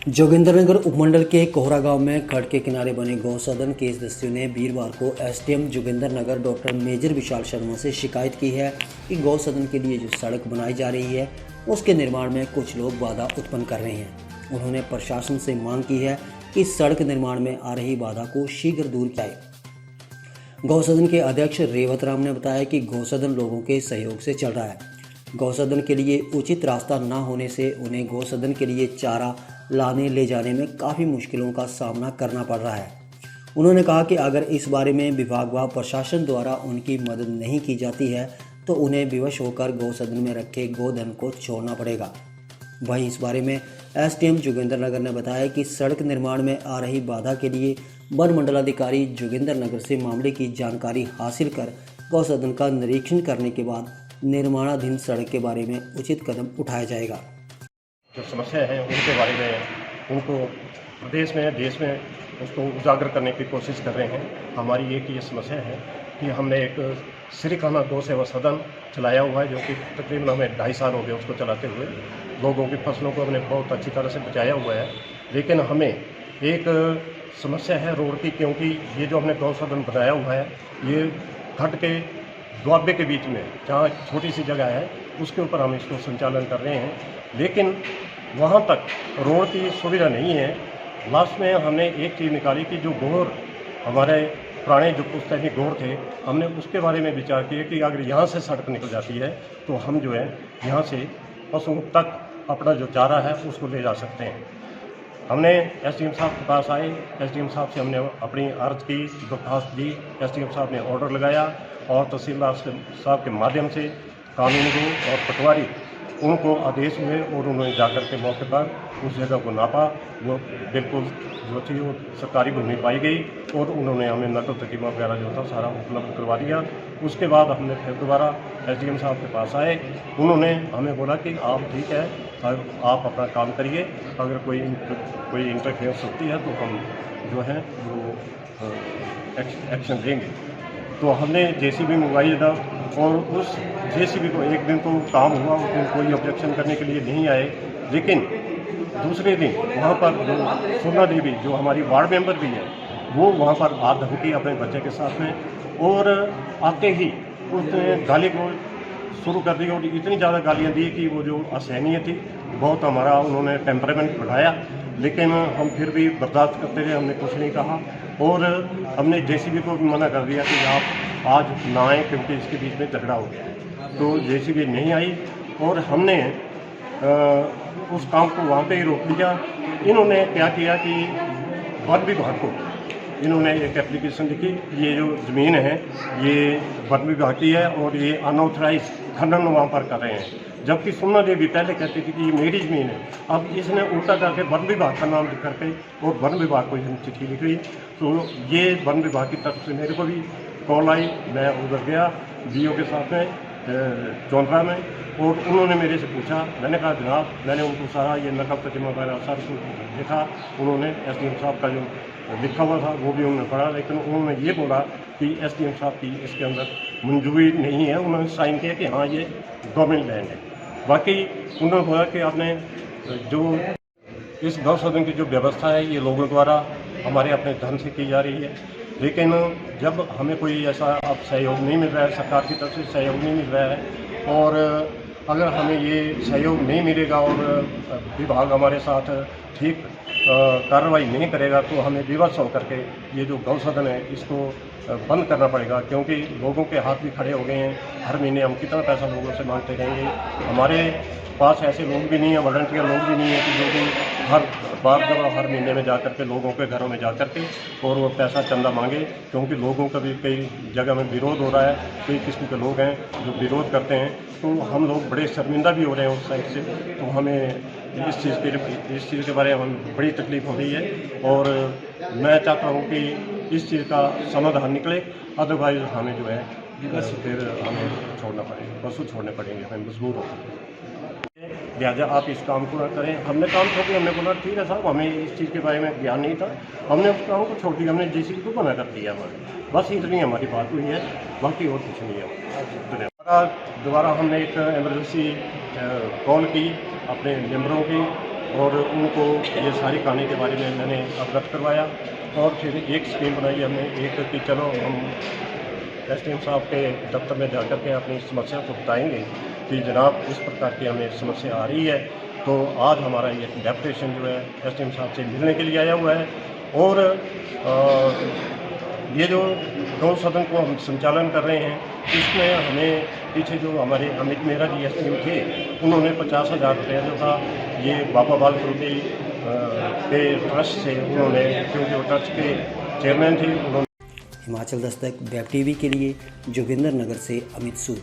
जोगिंद्रनगर उपमंडल के कोहरा गांव में खड्ड के किनारे बने गौसदन के सदस्यों ने वीरवार को SDM Jogindernagar doctor major Vishal Sharma से शिकायत की है कि गौसदन के लिए जो सड़क बनाई जा रही है उसके निर्माण में कुछ लोग बाधा उत्पन्न कर रहे हैं। उन्होंने प्रशासन से मांग की है कि सड़क निर्माण में आ रही बाधा को शीघ्र दूर किया जाए। गौसदन के अध्यक्ष रेवत राम ने बताया कि गौसदन लोगों के सहयोग से चल रहा है। गौसदन के लिए उचित रास्ता न होने से उन्हें गौसदन के लिए चारा लाने ले जाने में काफ़ी मुश्किलों का सामना करना पड़ रहा है। उन्होंने कहा कि अगर इस बारे में विभाग व प्रशासन द्वारा उनकी मदद नहीं की जाती है तो उन्हें विवश होकर गौसदन में रखे गोधन को छोड़ना पड़ेगा। वहीं इस बारे में एसडीएम जोगिंद्रनगर ने बताया कि सड़क निर्माण में आ रही बाधा के लिए वन मंडलाधिकारी जोगिंद्रनगर से मामले की जानकारी हासिल कर गौसदन का निरीक्षण करने के बाद निर्माणाधीन सड़क के बारे में उचित कदम उठाया जाएगा। जो समस्या है उनके बारे में उनको प्रदेश में देश में उसको उजागर करने की कोशिश कर रहे हैं। हमारी एक ये समस्या है कि हमने एक श्रीखाना गौ सेवा सदन चलाया हुआ है, जो कि तकरीबन हमें 2.5 साल हो गए उसको चलाते हुए। लोगों की फसलों को हमने बहुत अच्छी तरह से बचाया हुआ है, लेकिन हमें एक समस्या है रोड की, क्योंकि ये जो हमने गौ सदन बनाया हुआ है ये खड्ड के दुआबे के बीच में जहाँ छोटी सी जगह है उसके ऊपर हम इसको संचालन कर रहे हैं, लेकिन वहाँ तक रोड की सुविधा नहीं है। लास्ट में हमने एक चीज़ निकाली कि जो गोर हमारे पुराने जो पुश्तैनी गोर थे, हमने उसके बारे में विचार किया कि अगर यहाँ से सड़क निकल जाती है तो हम जो है यहाँ से पशुओं तक अपना जो चारा है उसको ले जा सकते हैं। हमने एसडीएम साहब के पास आए, एसडीएम साहब से हमने अपनी अर्ज की, दरख्वास्त दी। एसडीएम साहब ने ऑर्डर लगाया और तहसीलदार साहब के माध्यम से कानूनगो और पटवारी उनको आदेश हुए और उन्होंने जाकर के मौके पर उस जगह को नापा। वो बिल्कुल जो थी वो सरकारी भूमि पाई गई और उन्होंने हमें नकल तकीमा वगैरह जो था सारा उपलब्ध करवा दिया। उसके बाद हमने फिर दोबारा एसडीएम साहब के पास आए। उन्होंने हमें बोला कि आप ठीक है, आप अपना काम करिए, अगर कोई इंटरफेरेंस होती है तो हम जो है वो एक्शन लेंगे। तो हमने जेसीबी मंगवाई था और उस जेसीबी को एक दिन तो काम हुआ, उस दिन कोई ऑब्जेक्शन करने के लिए नहीं आए, लेकिन दूसरे दिन वहाँ पर जो सोना देवी जो हमारी वार्ड मेंबर भी है वो वहाँ पर आ धमकी अपने बच्चे के साथ में, और आते ही उसने गाली को शुरू कर दी और इतनी ज़्यादा गालियाँ दी कि वो जो असहनीय थी, बहुत हमारा उन्होंने टेम्परामेंट बढ़ाया, लेकिन हम फिर भी बर्दाश्त करते रहे, हमने कुछ नहीं कहा। और हमने जेसीबी को भी मना कर दिया कि आप आज ना आएँ क्योंकि इसके बीच में झगड़ा हो गया। तो जेसीबी नहीं आई और हमने उस काम को वहाँ पे ही रोक दिया। इन्होंने क्या किया कि वन विभाग को इन्होंने एक एप्लीकेशन लिखी, ये जो ज़मीन है ये वन विभाग की है और ये अनऑथराइज खनन वहाँ पर कर रहे हैं, जबकि सोना देवी पहले कहती थी कि ये मेरी ज़मीन है। अब इसने उल्टा करके वन विभाग का नाम लिख करके और वन विभाग को इसने चिट्ठी लिखी। तो ये वन विभाग की तरफ से मेरे को भी कॉल आई, मैं उधर गया बीओ के साथ में चौंतरा में, और उन्होंने मेरे से पूछा। मैंने कहा जनाब, मैंने उनको सारा ये नकल तर्जुमा वगैरह सारा कुछ लिखा। उन्होंने एसडीएम साहब का जो लिखा हुआ था वो भी उन्होंने पढ़ा, लेकिन उन्होंने ये बोला कि एसडीएम साहब की इसके अंदर मंजूरी नहीं है। उन्होंने साइन किया कि हाँ ये गवर्नमेंट लैंड है। बाकी उन्होंने बोला कि आपने जो इस गौ सदन की जो व्यवस्था है ये लोगों द्वारा हमारे अपने धन से की जा रही है, लेकिन जब हमें कोई ऐसा अब सहयोग नहीं मिल रहा है, सरकार की तरफ से सहयोग नहीं मिल रहा है, और अगर हमें ये सहयोग नहीं मिलेगा और विभाग हमारे साथ ठीक कार्रवाई नहीं करेगा तो हमें विवश होकर के ये जो गौ सदन है इसको बंद करना पड़ेगा, क्योंकि लोगों के हाथ भी खड़े हो गए हैं। हर महीने हम कितना पैसा लोगों से मांगते रहेंगे? हमारे पास ऐसे लोग भी नहीं है, वॉलंटियर लोग भी नहीं है कि जो कि हर बार जब हर महीने में जाकर के लोगों के घरों में जाकर के और वो पैसा चंदा मांगे, क्योंकि लोगों का भी कई जगह में विरोध हो रहा है। कई किस्म के लोग हैं जो विरोध करते हैं, तो हम लोग बड़े शर्मिंदा भी हो रहे हैं उस साइड से। तो हमें इस चीज़ के बारे में हमें बड़ी तकलीफ़ हो रही है और मैं चाहता हूँ कि इस चीज़ का समाधान निकले, अदरवाइज हमें जो है बस फिर हमें छोड़ना पड़ेगा, पशु छोड़ने पड़ेंगे, हमें मजबूर होकर। लिहाजा आप इस काम को ना करें। हमने काम छोड़ दिया, हमने बोला ठीक है साहब, हमें इस चीज़ के बारे में ज्ञान नहीं था, हमने उस काम को छोड़ दिया, हमने जेसीबी को मना कर दिया हमारे। बस इतनी हमारी बात हुई है, बाकी और कुछ नहीं है। दोबारा हमने एक इमरजेंसी कॉल की अपने मेंबरों की और उनको ये सारी कहानी के बारे में मैंने अवगत करवाया और फिर एक स्कीम बनाई हमने एक कि चलो हम एसडीएम साहब के दफ्तर में जाकर के अपनी समस्या को बताएंगे कि जनाब इस प्रकार की हमें समस्या आ रही है। तो आज हमारा ये डेपुटेशन जो है एसडीएम साहब से मिलने के लिए आया हुआ है और ये जो गौ सदन को हम संचालन कर रहे हैं इसमें हमें पीछे जो हमारे अमित मेहरा जी एसडीएम थे उन्होंने 50,000 रुपये जो था ये बाबा बाल फरूटी के ट्रस्ट से उन्होंने, क्योंकि वो ट्रस्ट के चेयरमैन थे, उन्होंने। हिमाचल दस्तक वेब टीवी के लिए जोगिंदर नगर से अमित सूद।